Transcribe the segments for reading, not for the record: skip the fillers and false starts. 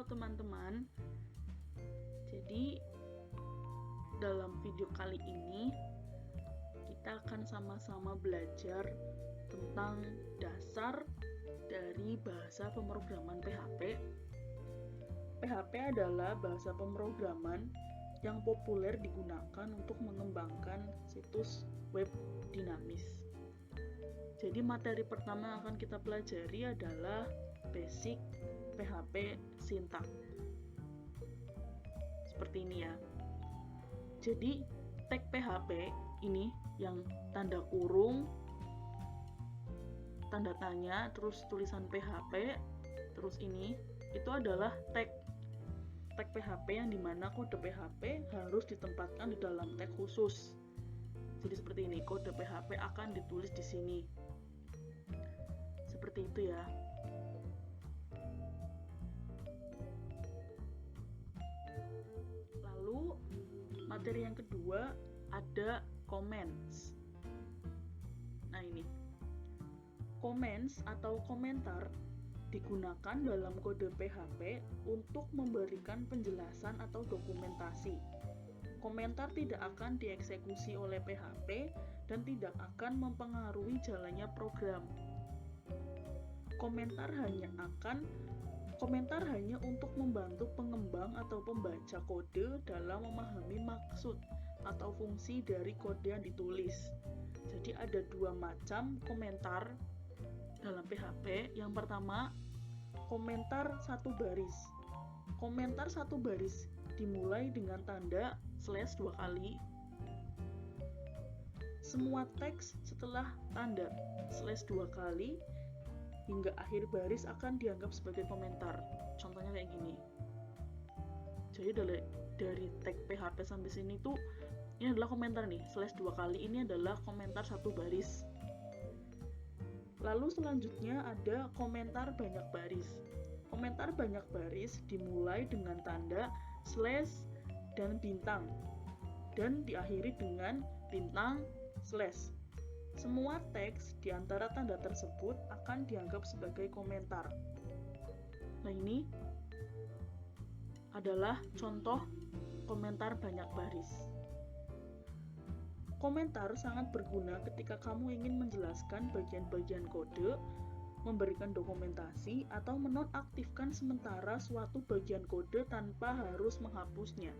Halo teman-teman. Jadi dalam video kali ini kita akan sama-sama belajar tentang dasar dari bahasa pemrograman PHP. PHP adalah bahasa pemrograman yang populer digunakan untuk mengembangkan situs web dinamis. Jadi materi pertama yang akan kita pelajari adalah basic PHP syntax. Seperti ini ya. Jadi tag PHP ini yang tanda kurung, tanda tanya, terus tulisan PHP, terus ini itu adalah tag PHP yang dimana kode PHP harus ditempatkan di dalam tag khusus. Jadi seperti ini, kode PHP akan ditulis di sini. Seperti itu ya. Lalu materi yang kedua ada comments. Nah ini, comments atau komentar digunakan dalam kode PHP untuk memberikan penjelasan atau dokumentasi. Komentar tidak akan dieksekusi oleh PHP dan tidak akan mempengaruhi jalannya program. Komentar hanya untuk membantu pengembang atau pembaca kode dalam memahami maksud atau fungsi dari kode yang ditulis. Jadi ada dua macam komentar dalam PHP. Yang pertama, komentar satu baris. Komentar satu baris dimulai dengan tanda slash 2 kali. Semua teks setelah tanda slash 2 kali hingga akhir baris akan dianggap sebagai komentar. Contohnya kayak gini. Jadi dari tag PHP sampai sini tuh ini adalah komentar nih, slash 2 kali ini adalah komentar satu baris. Lalu selanjutnya ada komentar banyak baris. Komentar banyak baris dimulai dengan tanda slash dan bintang dan diakhiri dengan bintang slash. Semua teks di antara tanda tersebut akan dianggap sebagai komentar. Nah, ini adalah contoh komentar banyak baris. Komentar sangat berguna ketika kamu ingin menjelaskan bagian-bagian kode, memberikan dokumentasi, atau menonaktifkan sementara suatu bagian kode tanpa harus menghapusnya.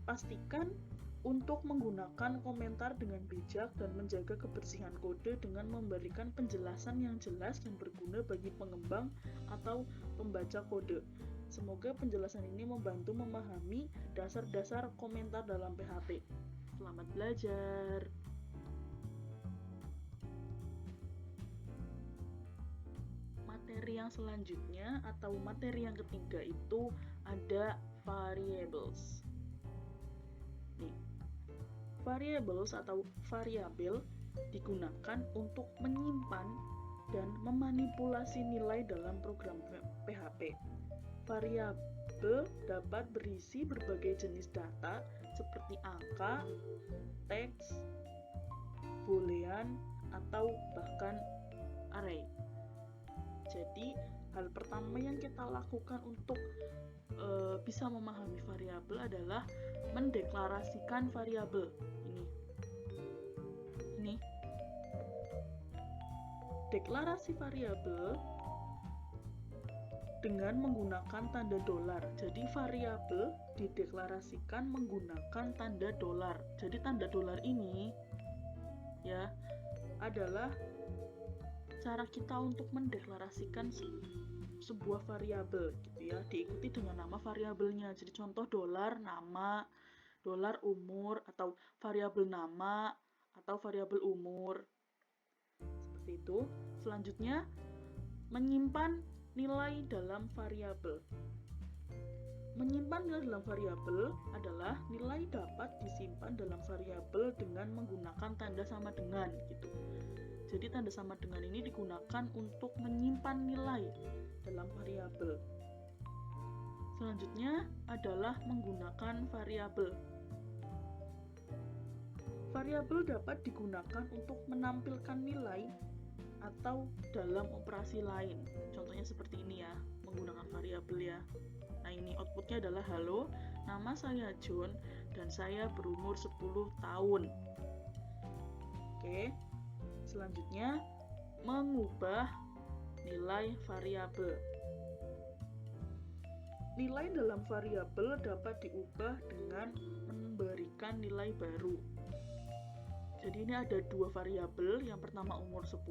Pastikan untuk menggunakan komentar dengan bijak dan menjaga kebersihan kode dengan memberikan penjelasan yang jelas dan berguna bagi pengembang atau pembaca kode. Semoga penjelasan ini membantu memahami dasar-dasar komentar dalam PHP. Selamat belajar! Materi yang selanjutnya atau materi yang ketiga itu ada variables. Nih, variables atau variabel digunakan untuk menyimpan dan memanipulasi nilai dalam program PHP. Variabel dapat berisi berbagai jenis data seperti angka, teks, boolean, atau bahkan array. Jadi, hal pertama yang kita lakukan untuk bisa memahami variabel adalah mendeklarasikan variabel. Ini. Deklarasi variabel dengan menggunakan tanda dolar. Jadi variabel dideklarasikan menggunakan tanda dolar. Jadi tanda dolar ini ya adalah cara kita untuk mendeklarasikan sebuah variabel gitu ya, diikuti dengan nama variabelnya. Jadi contoh dolar nama, dolar umur, atau variabel nama atau variabel umur. Seperti itu. Selanjutnya, menyimpan nilai dalam variabel. Menyimpan nilai dalam variabel adalah nilai dapat disimpan dalam variabel dengan menggunakan tanda sama dengan gitu. Jadi tanda sama dengan ini digunakan untuk menyimpan nilai dalam variabel. Selanjutnya adalah menggunakan variabel. Variabel dapat digunakan untuk menampilkan nilai atau dalam operasi lain. Contohnya seperti ini ya, menggunakan variabel ya. Nah, ini outputnya adalah halo, nama saya John dan saya berumur 10 tahun. Oke. Selanjutnya, mengubah nilai variabel. Nilai dalam variabel dapat diubah dengan memberikan nilai baru. Jadi ini ada dua variabel, yang pertama umur 10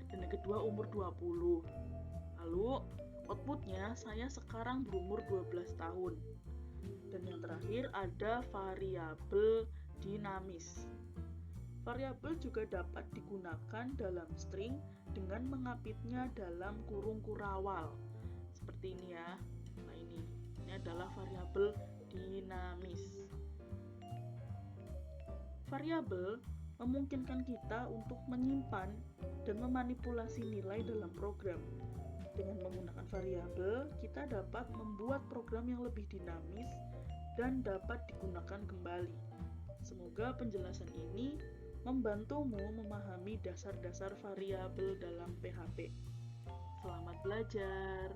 dan yang kedua umur 20. Lalu outputnya saya sekarang berumur 12 tahun. Dan yang terakhir ada variabel dinamis. Variabel juga dapat digunakan dalam string dengan mengapitnya dalam kurung kurawal. Seperti ini ya. Nah, ini adalah variabel dinamis. Variabel memungkinkan kita untuk menyimpan dan memanipulasi nilai dalam program. Dengan menggunakan variabel, kita dapat membuat program yang lebih dinamis dan dapat digunakan kembali. Semoga penjelasan ini membantumu memahami dasar-dasar variabel dalam PHP. Selamat belajar!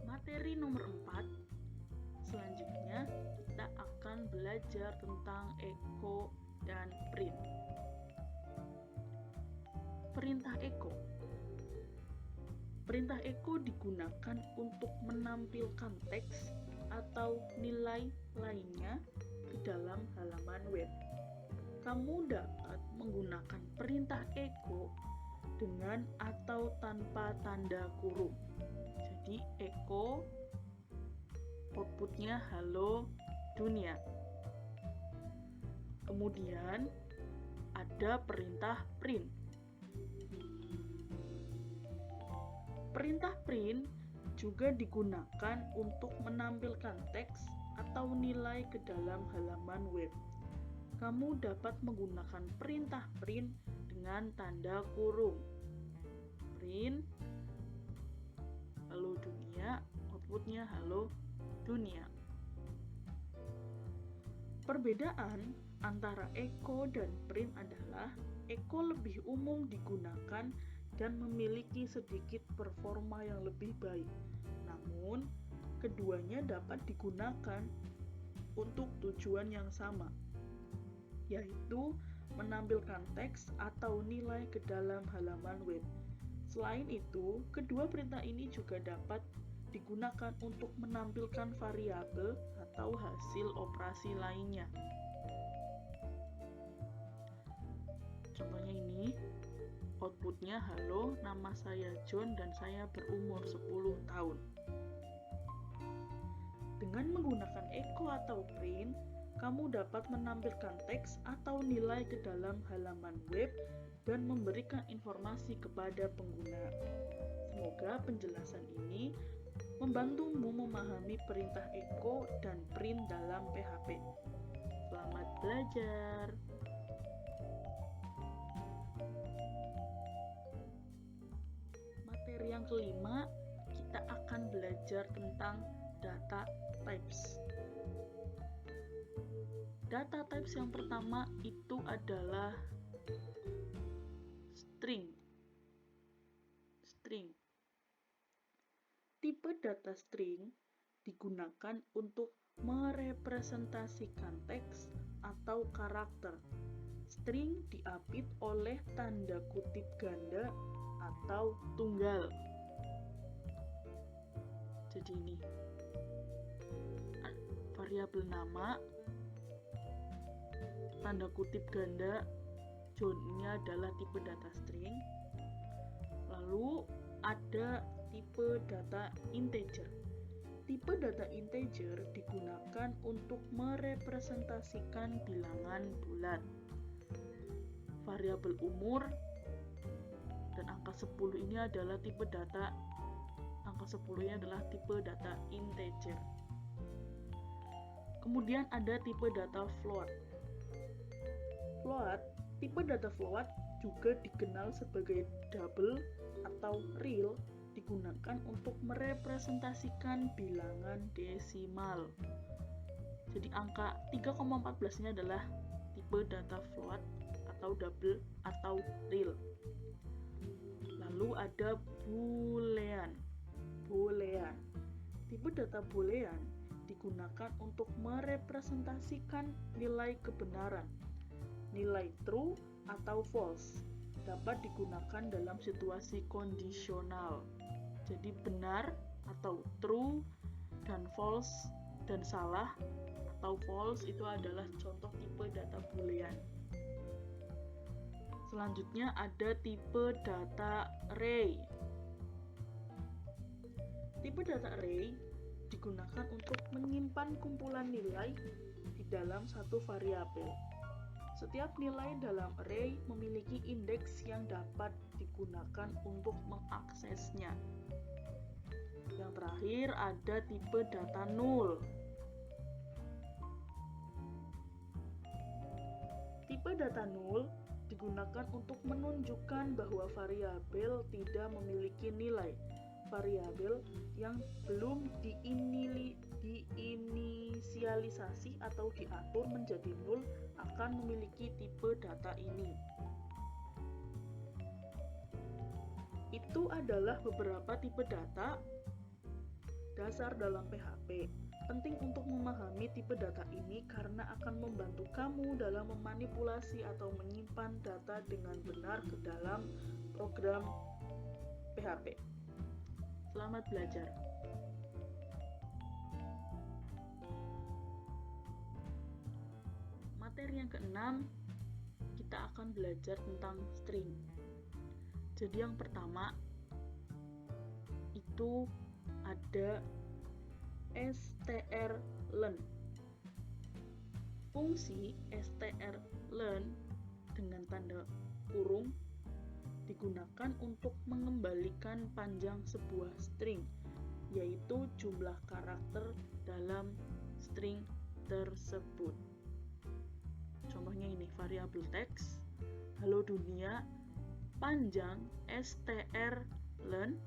Materi nomor 4, selanjutnya kita akan belajar tentang echo dan print. Perintah echo. Perintah echo digunakan untuk menampilkan teks atau nilai lainnya ke dalam halaman web. Kamu dapat menggunakan perintah echo dengan atau tanpa tanda kurung. Jadi echo outputnya halo dunia. Kemudian ada perintah print. Perintah print juga digunakan untuk menampilkan teks atau nilai ke dalam halaman web. Kamu dapat menggunakan perintah print dengan tanda kurung. Print halo dunia, outputnya halo dunia. Perbedaan antara echo dan print adalah echo lebih umum digunakan dan memiliki sedikit performa yang lebih baik. Namun, keduanya dapat digunakan untuk tujuan yang sama, yaitu menampilkan teks atau nilai ke dalam halaman web. Selain itu, kedua perintah ini juga dapat digunakan untuk menampilkan variabel atau hasil operasi lainnya. Contohnya ini, outputnya halo, nama saya John dan saya berumur 10 tahun. Dengan menggunakan echo atau print, kamu dapat menampilkan teks atau nilai ke dalam halaman web dan memberikan informasi kepada pengguna. Semoga penjelasan ini membantumu memahami perintah echo dan print dalam PHP. Selamat belajar! Materi yang kelima, kita akan belajar tentang data types. Data types yang pertama itu adalah string. Tipe data string digunakan untuk merepresentasikan teks atau karakter. String diapit oleh tanda kutip ganda atau tunggal. Jadi ini variabel nama, tanda kutip ganda, John ini adalah tipe data string. Lalu ada tipe data integer. Tipe data integer digunakan untuk merepresentasikan bilangan bulat. Variabel umur dan angka 10 ini adalah tipe data, angka 10 ini adalah tipe data integer. Kemudian ada tipe data float. Tipe data float juga dikenal sebagai double atau real, digunakan untuk merepresentasikan bilangan desimal. Jadi angka 3,14 ini adalah tipe data float atau double atau real. Lalu ada boolean. Tipe data boolean digunakan untuk merepresentasikan nilai kebenaran. Nilai true atau false dapat digunakan dalam situasi kondisional. Jadi benar atau true dan false dan salah atau false itu adalah contoh tipe data boolean. Selanjutnya ada tipe data array. Tipe data array digunakan untuk menyimpan kumpulan nilai di dalam satu variabel. Setiap nilai dalam array memiliki indeks yang dapat digunakan untuk mengaksesnya. Yang terakhir ada tipe data null. Tipe data null digunakan untuk menunjukkan bahwa variabel tidak memiliki nilai. Variabel yang belum diinisialisasi atau diatur menjadi null akan memiliki tipe data ini. Itu adalah beberapa tipe data dasar dalam PHP. Penting untuk memahami tipe data ini karena akan membantu kamu dalam memanipulasi atau menyimpan data dengan benar ke dalam program PHP. Selamat belajar. Materi yang keenam, kita akan belajar tentang string. Jadi yang pertama itu ada strlen. Fungsi strlen dengan tanda kurung digunakan untuk mengembalikan panjang sebuah string, yaitu jumlah karakter dalam string tersebut. Contohnya ini, variabel teks, halo dunia, panjang strlen,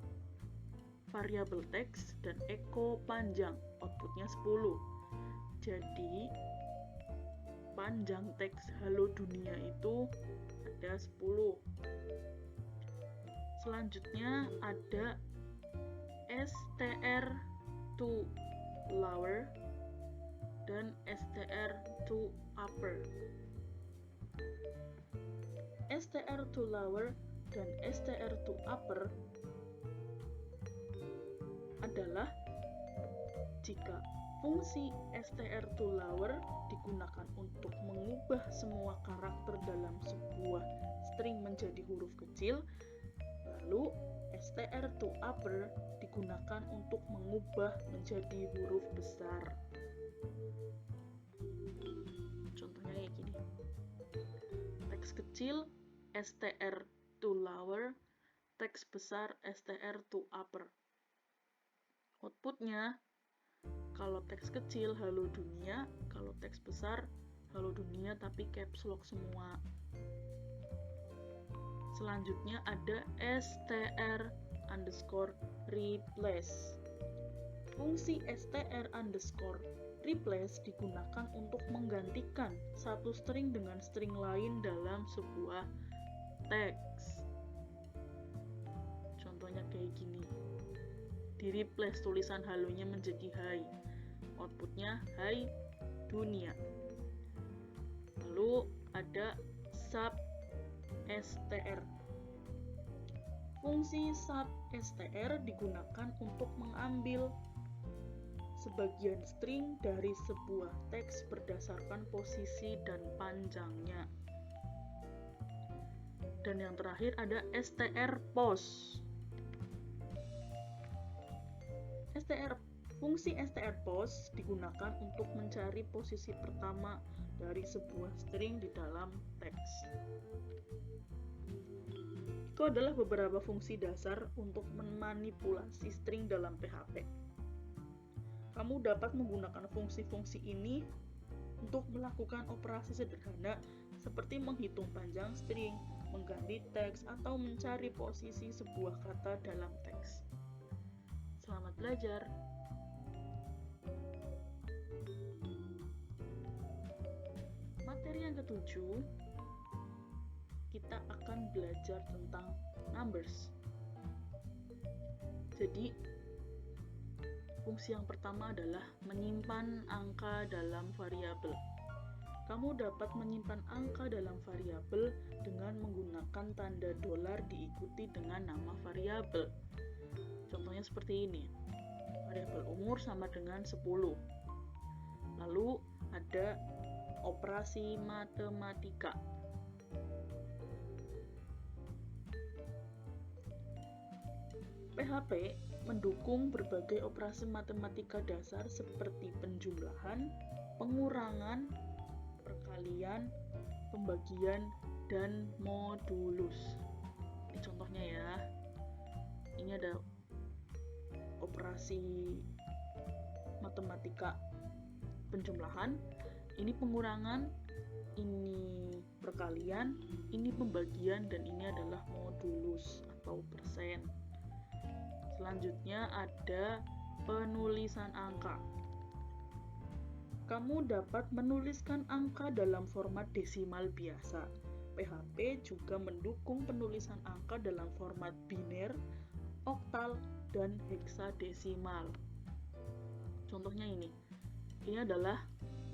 variabel teks, dan echo panjang, outputnya 10. Jadi panjang teks halo dunia itu ada 10. Selanjutnya ada str to lower dan str to upper. Str to lower dan str to upper adalah jika fungsi str to lower digunakan untuk mengubah semua karakter dalam sebuah string menjadi huruf kecil, lalu str to upper digunakan untuk mengubah menjadi huruf besar. Contohnya kayak gini. Teks kecil str to lower, teks besar str to upper. Outputnya, kalau teks kecil halo dunia, kalau teks besar halo dunia tapi caps lock semua. Selanjutnya ada str_replace. Fungsi str_replace digunakan untuk menggantikan satu string dengan string lain dalam sebuah teks. Contohnya kayak gini. Di replace tulisan halonya menjadi hai. Outputnya hai dunia. Lalu ada substr. Fungsi substr digunakan untuk mengambil sebagian string dari sebuah teks berdasarkan posisi dan panjangnya. Dan yang terakhir ada strpost. Fungsi strpost digunakan untuk mencari posisi pertama dari sebuah string di dalam teks. Itu adalah beberapa fungsi dasar untuk memanipulasi string dalam PHP. Kamu dapat menggunakan fungsi-fungsi ini untuk melakukan operasi sederhana seperti menghitung panjang string, mengganti teks, atau mencari posisi sebuah kata dalam teks. Selamat belajar! Materi yang ketujuh, kita akan belajar tentang numbers. Jadi, fungsi yang pertama adalah menyimpan angka dalam variabel. Kamu dapat menyimpan angka dalam variabel dengan menggunakan tanda dolar diikuti dengan nama variabel. Contohnya seperti ini. Variabel umur sama dengan 10. Lalu ada operasi matematika. PHP mendukung berbagai operasi matematika dasar seperti penjumlahan, pengurangan, perkalian, pembagian, dan modulus. Ini contohnya ya. Ini ada operasi matematika penjumlahan, ini pengurangan, ini perkalian, ini pembagian, dan ini adalah modulus atau persen. Selanjutnya ada penulisan angka. Kamu dapat menuliskan angka dalam format desimal biasa. PHP juga mendukung penulisan angka dalam format biner, oktal, dan heksadesimal. Contohnya ini. Ini adalah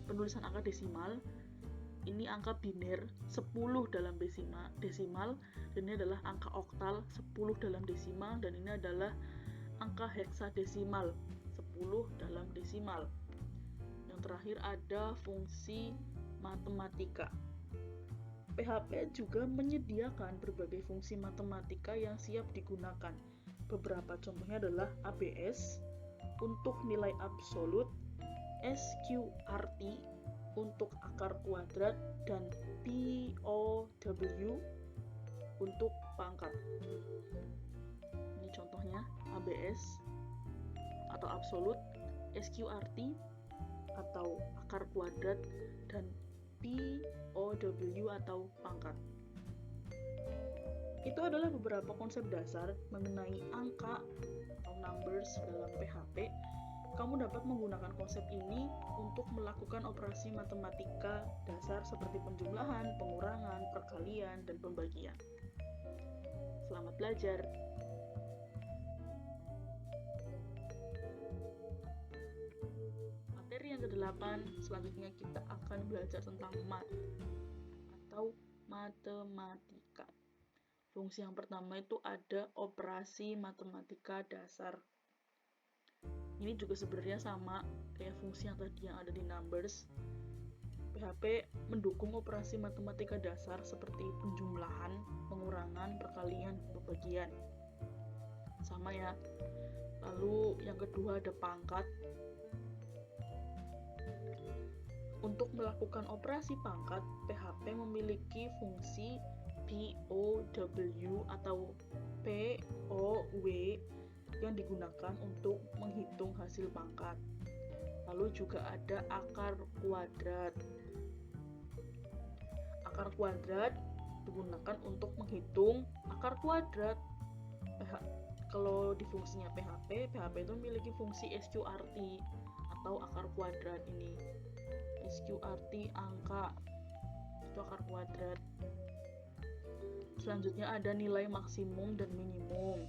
penulisan angka desimal. Ini angka biner 10 dalam desimal, dan ini adalah angka oktal 10 dalam desimal, dan ini adalah angka heksadesimal 10 dalam desimal. Yang terakhir ada fungsi matematika. PHP juga menyediakan berbagai fungsi matematika yang siap digunakan. Beberapa contohnya adalah ABS untuk nilai absolut, SQRT untuk akar kuadrat, dan POW untuk pangkat. Ini contohnya ABS atau absolut, SQRT atau akar kuadrat, dan POW atau pangkat. Itu adalah beberapa konsep dasar mengenai angka atau numbers dalam PHP. Kamu dapat menggunakan konsep ini untuk melakukan operasi matematika dasar seperti penjumlahan, pengurangan, perkalian, dan pembagian. Selamat belajar! Materi yang ke-8, selanjutnya kita akan belajar tentang math atau matematika. Fungsi yang pertama itu ada operasi matematika dasar. Ini juga sebenarnya sama kayak fungsi yang tadi yang ada di numbers. PHP mendukung operasi matematika dasar seperti penjumlahan, pengurangan, perkalian, pembagian. Sama ya. Lalu yang kedua ada pangkat. Untuk melakukan operasi pangkat, PHP memiliki fungsi POW atau POW yang digugakan untuk menghitung hasil pangkat. Lalu juga ada akar kuadrat. Akar kuadrat digunakan untuk menghitung akar kuadrat. Kalau di fungsinya PHP itu memiliki fungsi SQRT atau akar kuadrat ini. SQRT angka itu akar kuadrat. Selanjutnya ada nilai maksimum dan minimum.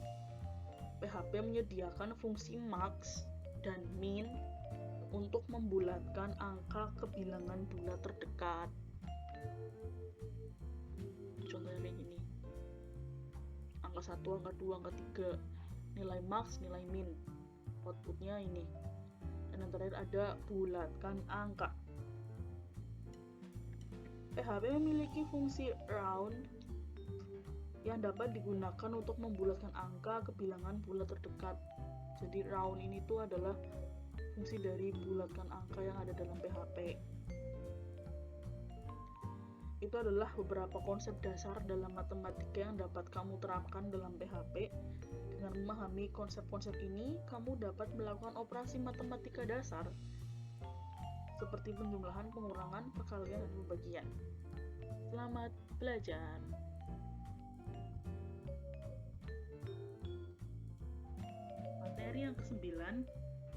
PHP menyediakan fungsi max dan min untuk membulatkan angka ke bilangan bulat terdekat. Contohnya kayak gini. Angka 1, angka 2, angka 3. Nilai max, nilai min. Outputnya ini. Dan yang terakhir ada bulatkan angka. PHP memiliki fungsi round yang dapat digunakan untuk membulatkan angka ke bilangan bulat terdekat. Jadi round ini tuh adalah fungsi dari bulatkan angka yang ada dalam PHP. Itu adalah beberapa konsep dasar dalam matematika yang dapat kamu terapkan dalam PHP. Dengan memahami konsep-konsep ini, kamu dapat melakukan operasi matematika dasar seperti penjumlahan, pengurangan, perkalian, dan pembagian. Selamat belajar! Materi yang ke-9,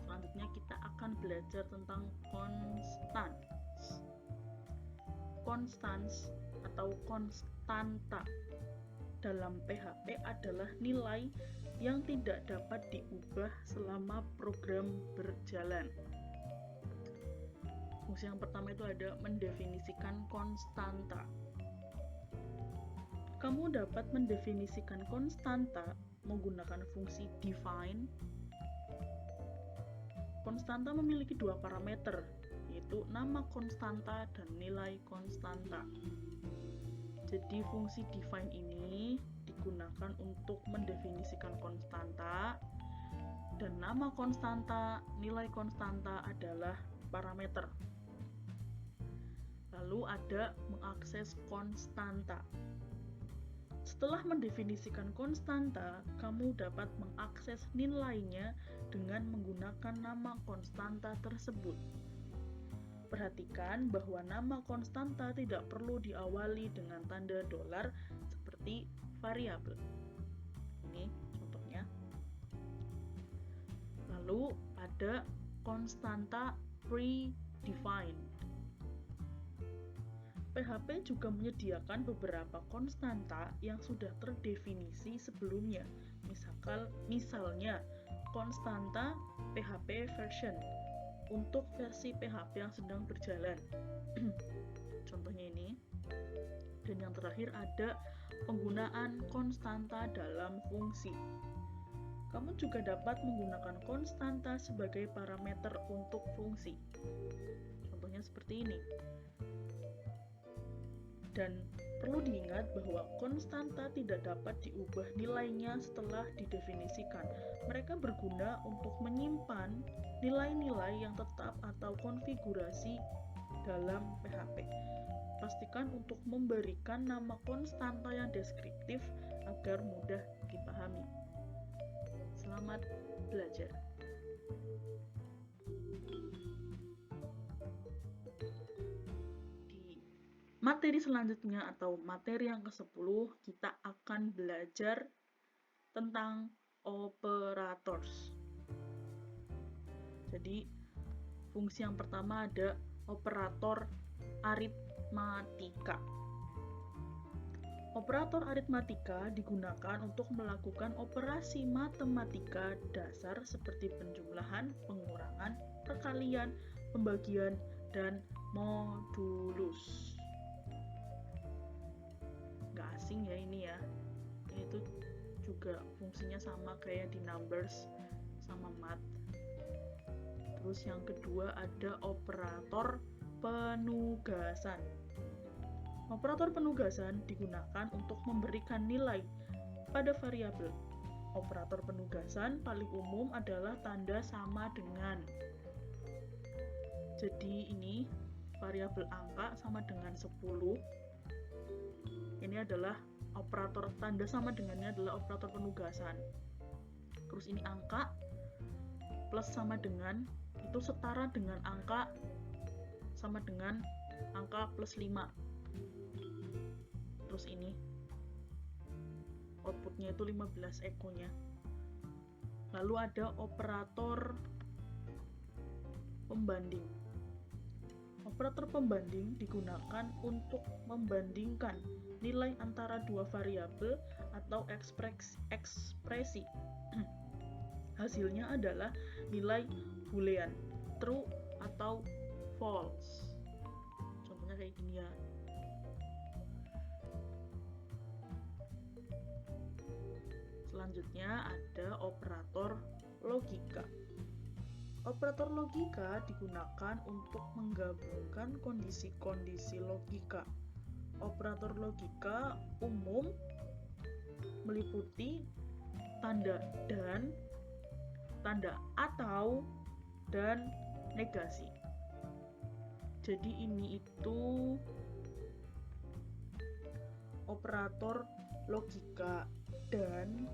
selanjutnya kita akan belajar tentang konstan. constants atau konstanta dalam PHP adalah nilai yang tidak dapat diubah selama program berjalan. Fungsi yang pertama itu ada mendefinisikan konstanta. Kamu dapat mendefinisikan konstanta menggunakan fungsi define. Konstanta memiliki dua parameter, yaitu nama konstanta dan nilai konstanta. Jadi fungsi define ini digunakan untuk mendefinisikan konstanta, dan nama konstanta, nilai konstanta adalah parameter. Lalu ada mengakses konstanta. Setelah mendefinisikan konstanta, kamu dapat mengakses nilainya dengan menggunakan nama konstanta tersebut. Perhatikan bahwa nama konstanta tidak perlu diawali dengan tanda dolar seperti variabel. Ini contohnya. Lalu ada konstanta predefined. PHP juga menyediakan beberapa konstanta yang sudah terdefinisi sebelumnya. Misalnya konstanta PHP version untuk versi PHP yang sedang berjalan. Contohnya ini. Dan yang terakhir ada penggunaan konstanta dalam fungsi. Kamu juga dapat menggunakan konstanta sebagai parameter untuk fungsi. Contohnya seperti ini. Dan perlu diingat bahwa konstanta tidak dapat diubah nilainya setelah didefinisikan. Mereka berguna untuk menyimpan nilai-nilai yang tetap atau konfigurasi dalam PHP. Pastikan untuk memberikan nama konstanta yang deskriptif agar mudah dipahami. Selamat belajar. Materi selanjutnya atau materi yang ke-10, kita akan belajar tentang operators. Jadi, fungsi yang pertama ada operator aritmatika. Operator aritmatika digunakan untuk melakukan operasi matematika dasar seperti penjumlahan, pengurangan, perkalian, pembagian, dan modulus. Nggak asing ya ini ya. Ini tuh juga fungsinya sama kayak di numbers sama math. Terus yang kedua ada operator penugasan. Operator penugasan digunakan untuk memberikan nilai pada variabel. Operator penugasan paling umum adalah tanda sama dengan. Jadi ini variabel angka sama dengan 10. Ini adalah operator tanda sama dengannya adalah operator penugasan. Terus ini angka plus sama dengan itu setara dengan angka sama dengan angka plus 5. Terus ini outputnya itu 15 ekonya. Lalu ada operator pembanding. Operator pembanding digunakan untuk membandingkan nilai antara dua variabel atau ekspresi. Hasilnya adalah nilai boolean, true atau false. Contohnya kayak gini ya. Selanjutnya ada operator logika. Operator logika digunakan untuk menggabungkan kondisi-kondisi logika. Operator logika umum meliputi tanda dan, tanda atau, dan negasi. Jadi ini itu operator logika dan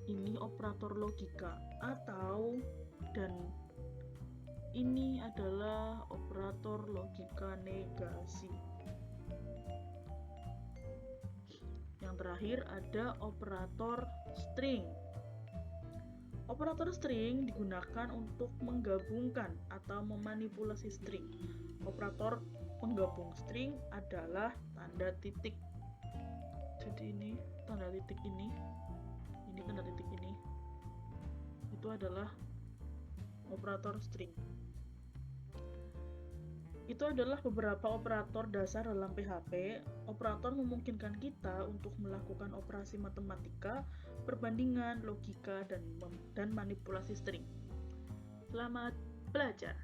ini operator logika atau dan ini adalah operator logika negasi. Yang terakhir ada operator string. Operator string digunakan untuk menggabungkan atau memanipulasi string. Operator penggabung string adalah tanda titik. Jadi ini tanda titik ini tanda titik ini. Itu adalah operator string. Itu adalah beberapa operator dasar dalam PHP. Operator memungkinkan kita untuk melakukan operasi matematika, perbandingan, logika, dan manipulasi string. Selamat belajar!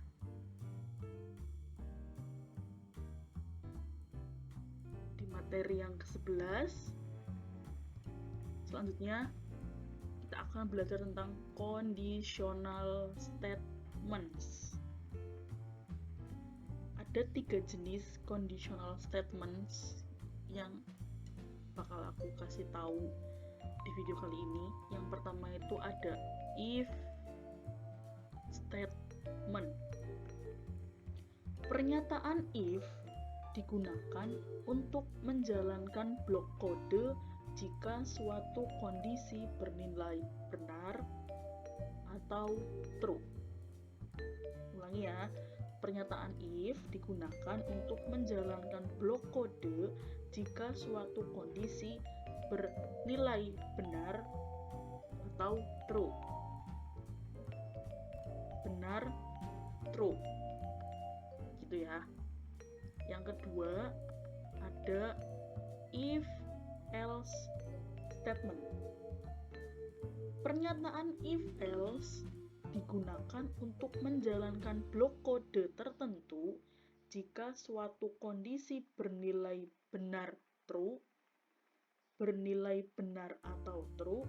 Di materi yang ke-11, selanjutnya kita akan belajar tentang conditional statements. Ada 3 jenis conditional statements yang bakal aku kasih tahu di video kali ini. Yang pertama itu ada if statement. Pernyataan if digunakan untuk menjalankan blok kode jika suatu kondisi bernilai benar atau true. Ulangi ya. Pernyataan if digunakan untuk menjalankan blok kode jika suatu kondisi bernilai benar atau true. Benar, true. Gitu ya. Yang kedua, ada if else statement. Pernyataan if else digunakan untuk menjalankan blok kode tertentu jika suatu kondisi bernilai benar true, bernilai benar atau true,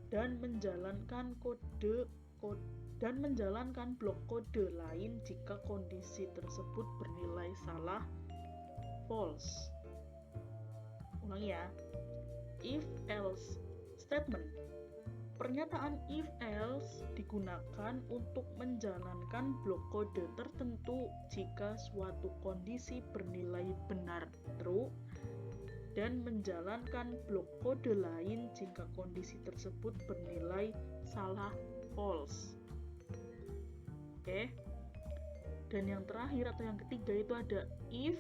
dan menjalankan blok kode lain jika kondisi tersebut bernilai salah, false. Ulangi ya. If else statement. Pernyataan if else digunakan untuk menjalankan blok kode tertentu jika suatu kondisi bernilai benar true dan menjalankan blok kode lain jika kondisi tersebut bernilai salah false. Oke. Dan yang terakhir atau yang ketiga itu ada if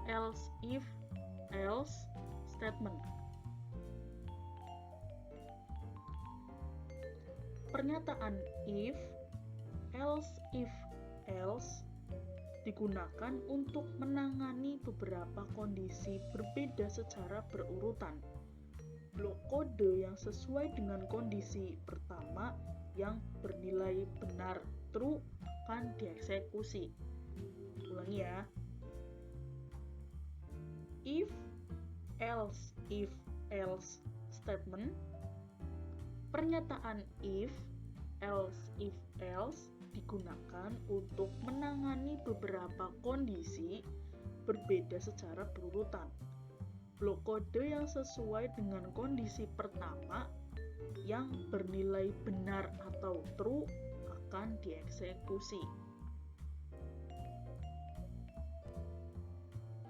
else statement. Pernyataan if else digunakan untuk menangani beberapa kondisi berbeda secara berurutan. Blok kode yang sesuai dengan kondisi pertama yang bernilai benar true akan dieksekusi. Ulangi ya. If else statement. Pernyataan if else digunakan untuk menangani beberapa kondisi berbeda secara berurutan. Blok kode yang sesuai dengan kondisi pertama yang bernilai benar atau true akan dieksekusi.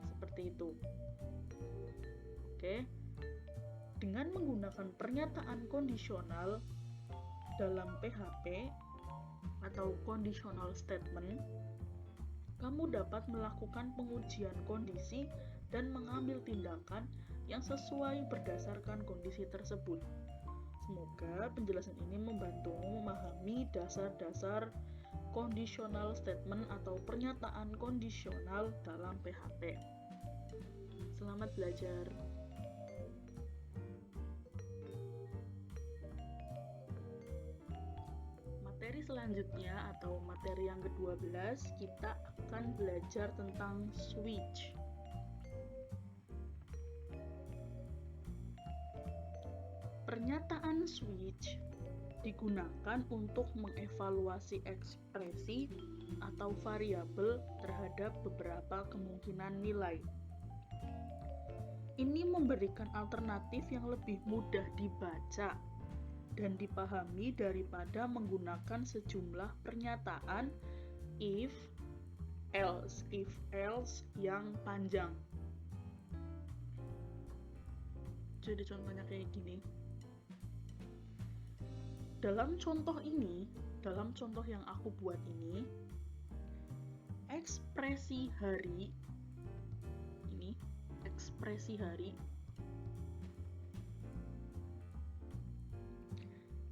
Seperti itu. Oke. Dengan menggunakan pernyataan kondisional dalam PHP atau conditional statement, kamu dapat melakukan pengujian kondisi dan mengambil tindakan yang sesuai berdasarkan kondisi tersebut. Semoga penjelasan ini membantumu memahami dasar-dasar conditional statement atau pernyataan kondisional dalam PHP. Selamat belajar. Materi selanjutnya atau materi yang ke-12 kita akan belajar tentang switch. Pernyataan switch digunakan untuk mengevaluasi ekspresi atau variabel terhadap beberapa kemungkinan nilai. Ini memberikan alternatif yang lebih mudah dibaca dan dipahami daripada menggunakan sejumlah pernyataan if else yang panjang. Jadi contohnya kayak gini. Dalam contoh yang aku buat ini, ekspresi hari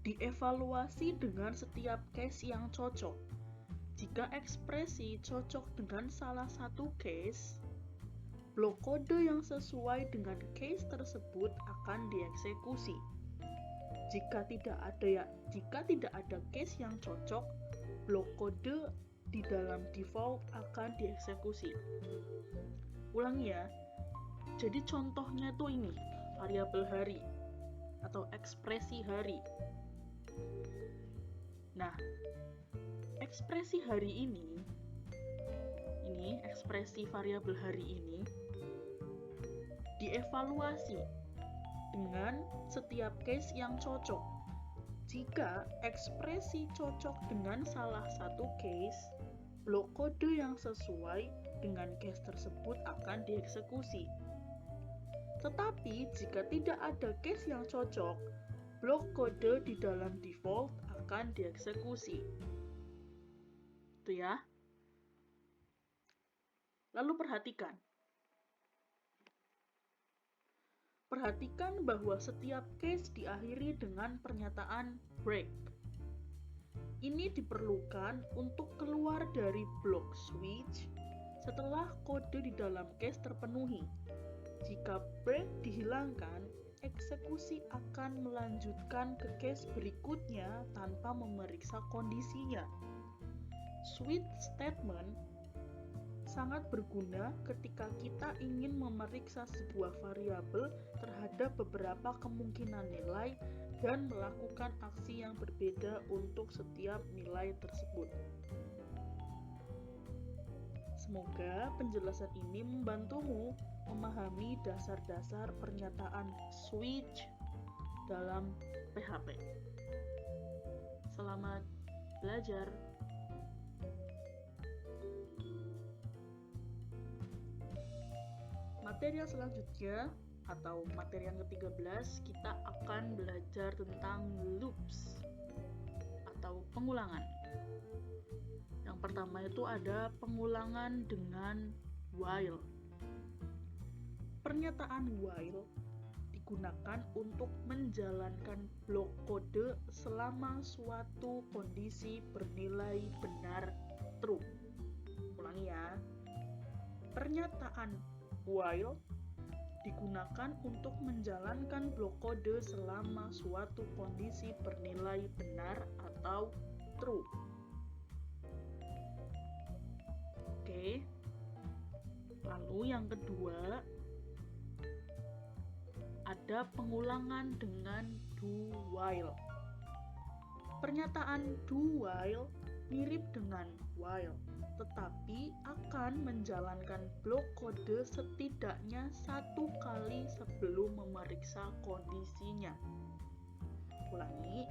dievaluasi dengan setiap case yang cocok. Jika ekspresi cocok dengan salah satu case, blok kode yang sesuai dengan case tersebut akan dieksekusi. Jika tidak ada case yang cocok, blok kode di dalam default akan dieksekusi. Ulangi ya. Jadi contohnya tuh ini, variabel hari atau ekspresi hari. Nah, ekspresi hari ini ekspresi variabel hari ini dievaluasi dengan setiap case yang cocok. Jika ekspresi cocok dengan salah satu case, blok kode yang sesuai dengan case tersebut akan dieksekusi. Tetapi jika tidak ada case yang cocok, blok kode di dalam default akan dieksekusi. Itu ya. Lalu perhatikan bahwa setiap case diakhiri dengan pernyataan break. Ini diperlukan untuk keluar dari blok switch setelah kode di dalam case terpenuhi. Jika break dihilangkan, eksekusi akan melanjutkan ke case berikutnya tanpa memeriksa kondisinya. Switch statement sangat berguna ketika kita ingin memeriksa sebuah variabel terhadap beberapa kemungkinan nilai dan melakukan aksi yang berbeda untuk setiap nilai tersebut. Semoga penjelasan ini membantumu memahami dasar-dasar pernyataan switch dalam PHP. Selamat belajar. Materi yang selanjutnya atau materi yang ke-13, kita akan belajar tentang loops atau pengulangan. Yang pertama itu ada pengulangan dengan while. Pernyataan while digunakan untuk menjalankan blok kode selama suatu kondisi bernilai benar true. Ulangi ya. Pernyataan while digunakan untuk menjalankan blok kode selama suatu kondisi bernilai benar atau true. Oke. Lalu yang kedua, ada pengulangan dengan do while. Pernyataan do while mirip dengan while, tetapi akan menjalankan blok kode setidaknya satu kali sebelum memeriksa kondisinya. Ulangi,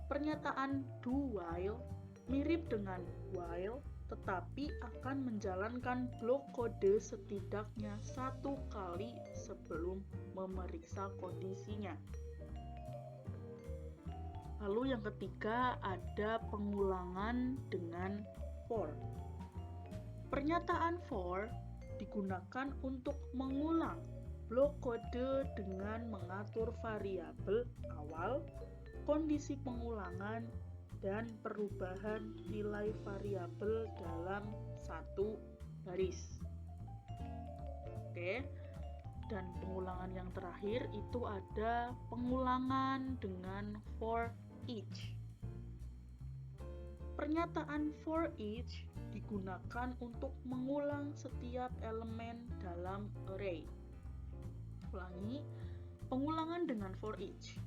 pernyataan do while mirip dengan while, tetapi akan menjalankan blok kode setidaknya satu kali sebelum memeriksa kondisinya. Lalu yang ketiga ada pengulangan dengan for. Pernyataan for digunakan untuk mengulang blok kode dengan mengatur variabel awal, kondisi pengulangan, dan perubahan nilai variabel dalam satu baris. Oke. Dan pengulangan yang terakhir itu ada pengulangan dengan for each. Pernyataan for each digunakan untuk mengulang setiap elemen dalam array. Ulangi, pengulangan dengan for each.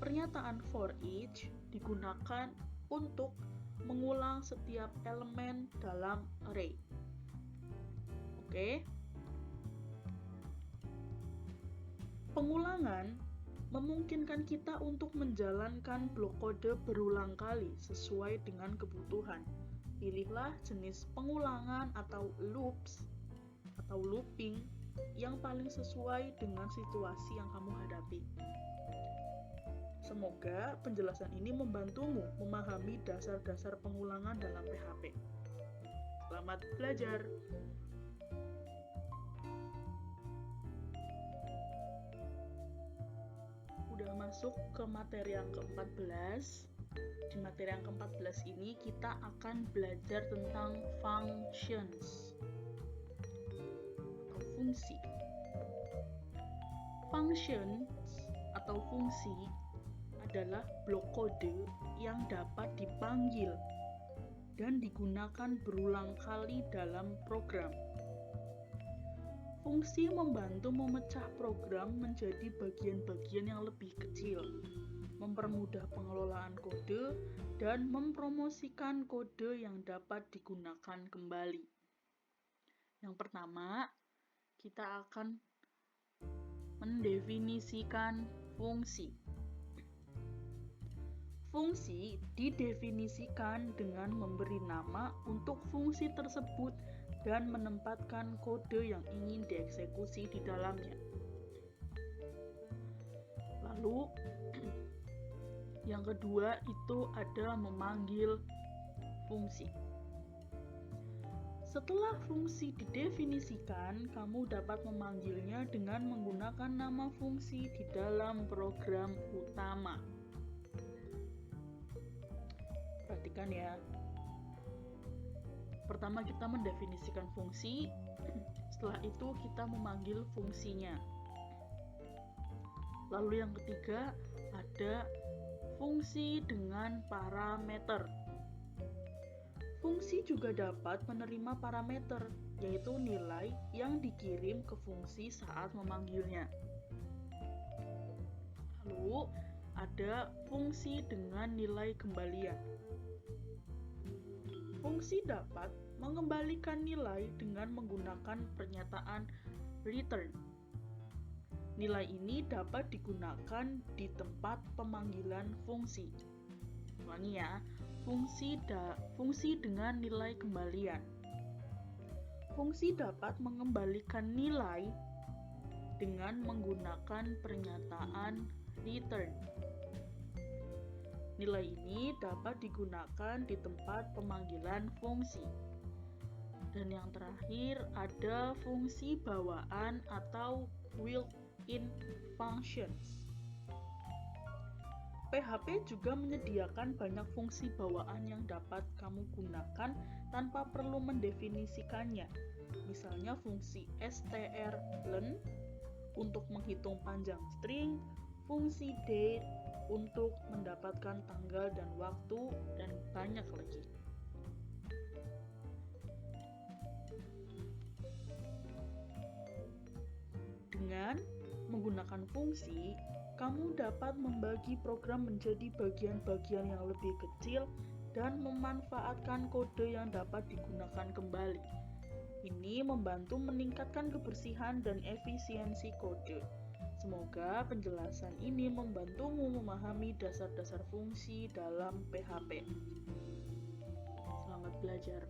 Pernyataan for each digunakan untuk mengulang setiap elemen dalam array. Oke. Pengulangan memungkinkan kita untuk menjalankan blok kode berulang kali sesuai dengan kebutuhan. Pilihlah jenis pengulangan atau loops atau looping yang paling sesuai dengan situasi yang kamu hadapi. Semoga penjelasan ini membantumu memahami dasar-dasar pengulangan dalam PHP. Selamat belajar! Udah masuk ke materi yang ke-14. Di materi yang ke-14 ini kita akan belajar tentang functions atau fungsi. Functions atau fungsi adalah blok kode yang dapat dipanggil dan digunakan berulang kali dalam program. Fungsi membantu memecah program menjadi bagian-bagian yang lebih kecil, mempermudah pengelolaan kode, dan mempromosikan kode yang dapat digunakan kembali. Yang pertama, kita akan mendefinisikan fungsi. Fungsi didefinisikan dengan memberi nama untuk fungsi tersebut dan menempatkan kode yang ingin dieksekusi di dalamnya. Lalu, yang kedua itu adalah memanggil fungsi. Setelah fungsi didefinisikan, kamu dapat memanggilnya dengan menggunakan nama fungsi di dalam program utama. Perhatikan ya. Pertama kita mendefinisikan fungsi, setelah itu kita memanggil fungsinya. Lalu yang ketiga ada fungsi dengan parameter. Fungsi juga dapat menerima parameter, yaitu nilai yang dikirim ke fungsi saat memanggilnya. Lalu ada fungsi dengan nilai kembalian. Fungsi dapat mengembalikan nilai dengan menggunakan pernyataan return. Nilai ini dapat digunakan di tempat pemanggilan fungsi. Ulangi ya, fungsi dengan nilai kembalian. Fungsi dapat mengembalikan nilai dengan menggunakan pernyataan return. Nilai ini dapat digunakan di tempat pemanggilan fungsi. Dan yang terakhir ada fungsi bawaan atau built-in functions. PHP juga menyediakan banyak fungsi bawaan yang dapat kamu gunakan tanpa perlu mendefinisikannya. Misalnya fungsi strlen untuk menghitung panjang string, fungsi date untuk mendapatkan tanggal dan waktu, dan banyak lagi. Dengan menggunakan fungsi, kamu dapat membagi program menjadi bagian-bagian yang lebih kecil dan memanfaatkan kode yang dapat digunakan kembali. Ini membantu meningkatkan kebersihan dan efisiensi kode. Semoga penjelasan ini membantumu memahami dasar-dasar fungsi dalam PHP. Selamat belajar.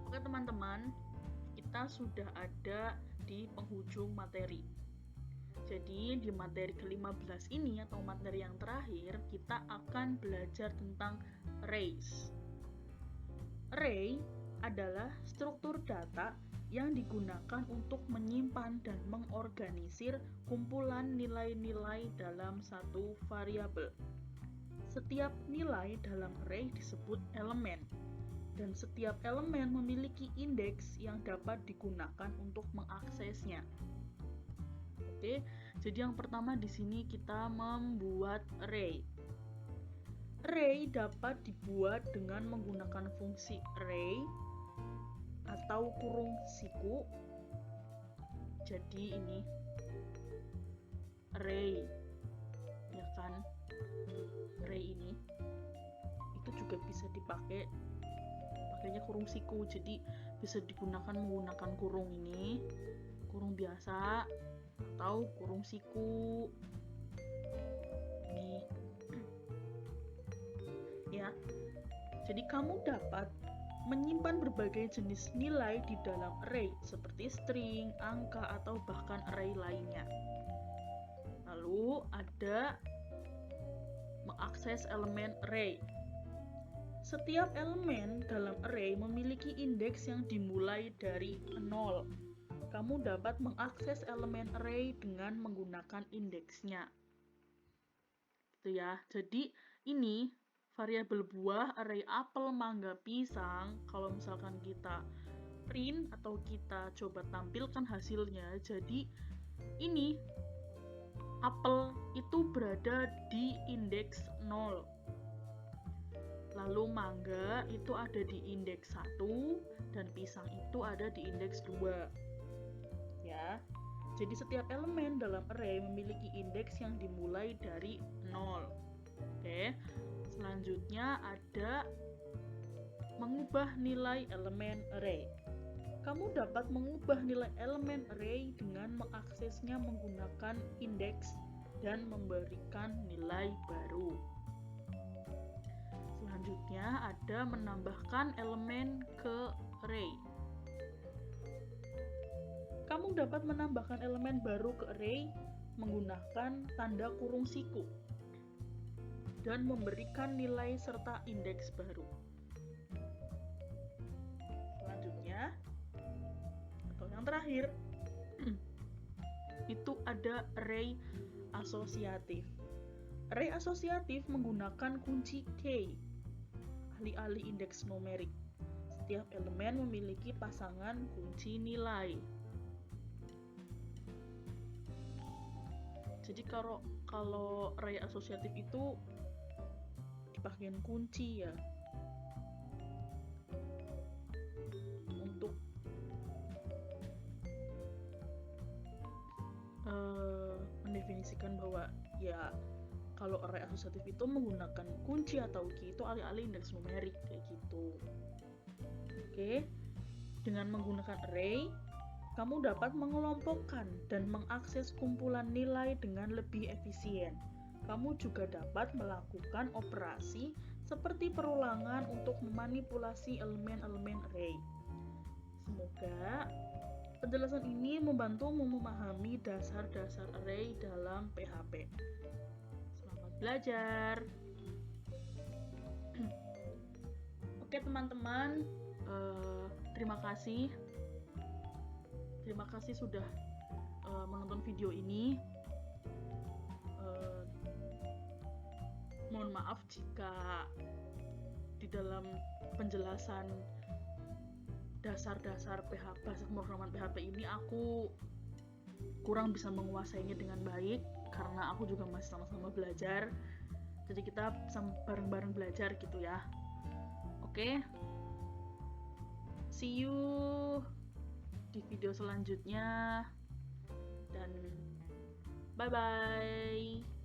Oke teman-teman, kita sudah ada di penghujung materi. Jadi di materi ke-15 ini atau materi yang terakhir, kita akan belajar tentang arrays. Array adalah struktur data yang digunakan untuk menyimpan dan mengorganisir kumpulan nilai-nilai dalam satu variabel. Setiap nilai dalam array disebut elemen, dan setiap elemen memiliki indeks yang dapat digunakan untuk mengaksesnya. Oke, jadi yang pertama di sini kita membuat array. Array dapat dibuat dengan menggunakan fungsi array atau kurung siku. Jadi ini array, ya kan? Array ini itu juga bisa pakainya kurung siku. Jadi bisa digunakan menggunakan kurung ini, kurung biasa atau kurung siku. Ini ya. Jadi kamu dapat menyimpan berbagai jenis nilai di dalam array seperti string, angka, atau bahkan array lainnya. Lalu ada mengakses elemen array. Setiap elemen dalam array memiliki indeks yang dimulai dari 0. Kamu dapat mengakses elemen array dengan menggunakan indeksnya. Gitu ya. Jadi ini variabel buah array apel, mangga, pisang. Kalau misalkan kita print atau kita coba tampilkan hasilnya, jadi ini apel itu berada di indeks 0. Lalu mangga itu ada di indeks 1 dan pisang itu ada di indeks 2. Ya. Jadi setiap elemen dalam array memiliki indeks yang dimulai dari 0. Oke. Selanjutnya ada mengubah nilai elemen array. Kamu dapat mengubah nilai elemen array dengan mengaksesnya menggunakan indeks dan memberikan nilai baru. Selanjutnya ada menambahkan elemen ke array. Kamu dapat menambahkan elemen baru ke array menggunakan tanda kurung siku dan memberikan nilai serta indeks baru. Selanjutnya, atau yang terakhir, itu ada array asosiatif. Array asosiatif menggunakan kunci key, alih-alih indeks numerik. Setiap elemen memiliki pasangan kunci nilai. Jadi kalau array asosiatif itu di bagian kunci ya, untuk mendefinisikan bahwa ya kalau array asosiatif itu menggunakan kunci atau key itu alih-alih indeks numerik kayak gitu. Oke, dengan menggunakan array kamu dapat mengelompokkan dan mengakses kumpulan nilai dengan lebih efisien. Kamu juga dapat melakukan operasi seperti perulangan untuk memanipulasi elemen-elemen array. Semoga penjelasan ini membantumu memahami dasar-dasar array dalam PHP. Selamat belajar. Oke teman-teman, terima kasih. Terima kasih sudah menonton video ini. Mohon maaf jika di dalam penjelasan dasar-dasar PHP, bahasa pemrograman PHP ini aku kurang bisa menguasainya dengan baik karena aku juga masih sama-sama belajar. Jadi kita bareng-bareng belajar gitu ya. Oke. See you di video selanjutnya dan bye bye.